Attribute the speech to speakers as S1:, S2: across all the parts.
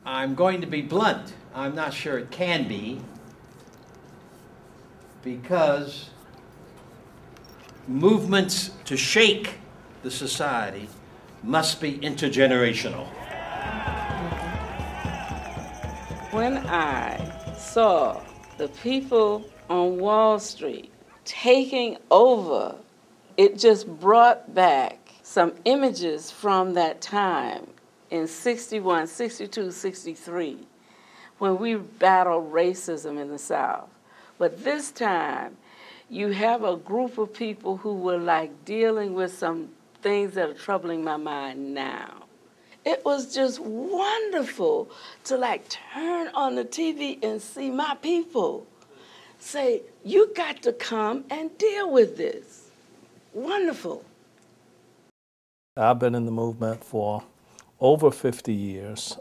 S1: I'm going to be blunt. I'm not sure it can be, because movements to shake the society must be intergenerational.
S2: When I saw the people on Wall Street taking over, it just brought back some images from that time in 61, 62, 63, when we battled racism in the South. But this time, you have a group of people who were like dealing with some things that are troubling my mind now. It was just wonderful to like turn on the TV and see my people say, you got to come and deal with this. Wonderful.
S3: I've been in the movement for over 50 years.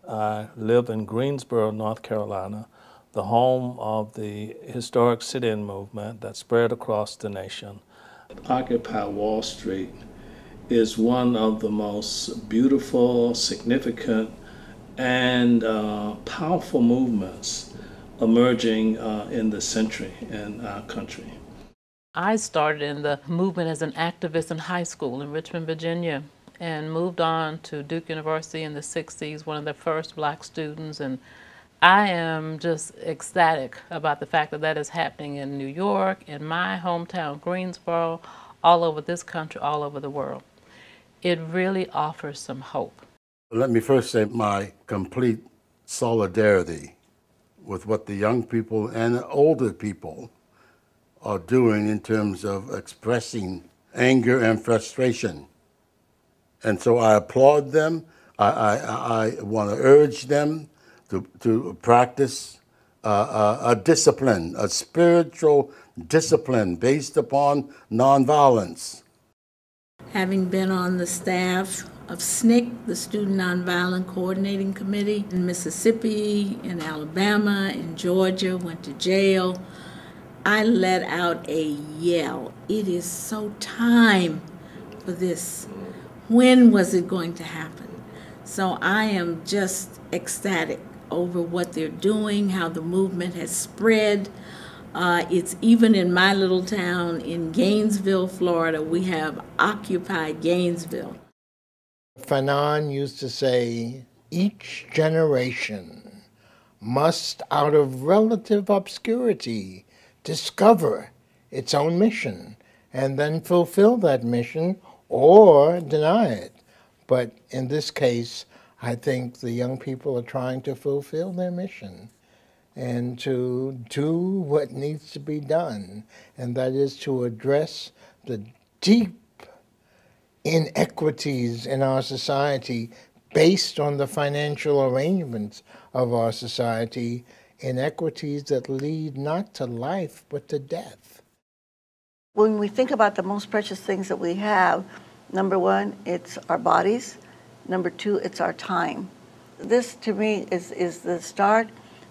S3: I live in Greensboro, North Carolina, the home of the historic sit-in movement that spread across the nation. Occupy Wall Street is one of the most beautiful, significant, and powerful movements emerging in this century in our country.
S4: I started in the movement as an activist in high school in Richmond, Virginia, and moved on to Duke University in the 60s, one of the first black students, and I am just ecstatic about the fact that that is happening in New York, in my hometown, Greensboro, all over this country, all over the world. It really offers some hope.
S5: Let me first say my complete solidarity with what the young people and older people are doing in terms of expressing anger and frustration. And so I applaud them. I want to urge them to practice a discipline, a spiritual discipline based upon nonviolence.
S6: Having been on the staff of SNCC, the Student Nonviolent Coordinating Committee, in Mississippi, in Alabama, in Georgia, went to jail, I let out a yell. It is so time for this. When was it going to happen? So I am just ecstatic over what they're doing, how the movement has spread. It's even in my little town in Gainesville, Florida, we have Occupy Gainesville.
S7: Fanon used to say, each generation must, out of relative obscurity, discover its own mission and then fulfill that mission or deny it. But in this case, I think the young people are trying to fulfill their mission and to do what needs to be done, and that is to address the deep inequities in our society based on the financial arrangements of our society, inequities that lead not to life but to death.
S8: When we think about the most precious things that we have, number one, it's our bodies. Number two, it's our time. This, to me, is the start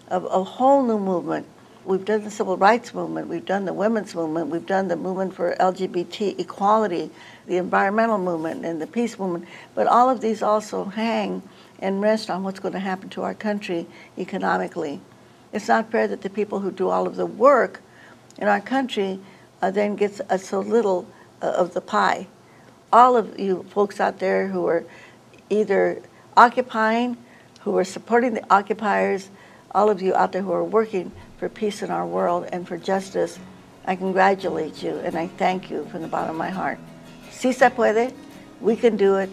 S8: of a whole new movement. We've done the civil rights movement, we've done the women's movement, we've done the movement for LGBT equality, the environmental movement, and the peace movement. But all of these also hang and rest on what's going to happen to our country economically. It's not fair that the people who do all of the work in our country then gets so little of the pie. All of you folks out there who are either occupying, who are supporting the occupiers, all of you out there who are working for peace in our world and for justice, I congratulate you and I thank you from the bottom of my heart. Si se puede, we can do it,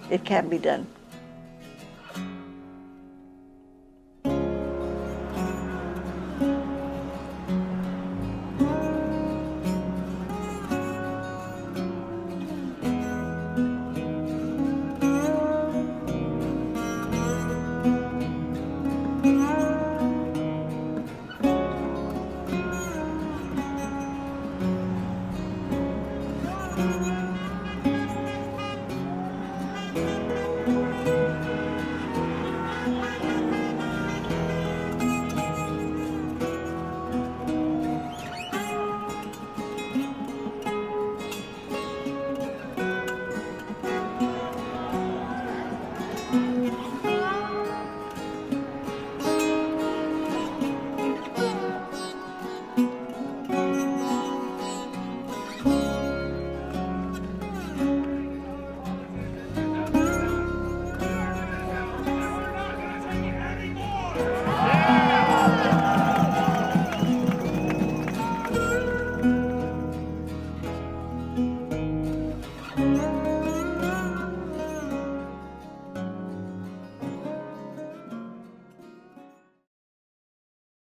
S8: it can be done.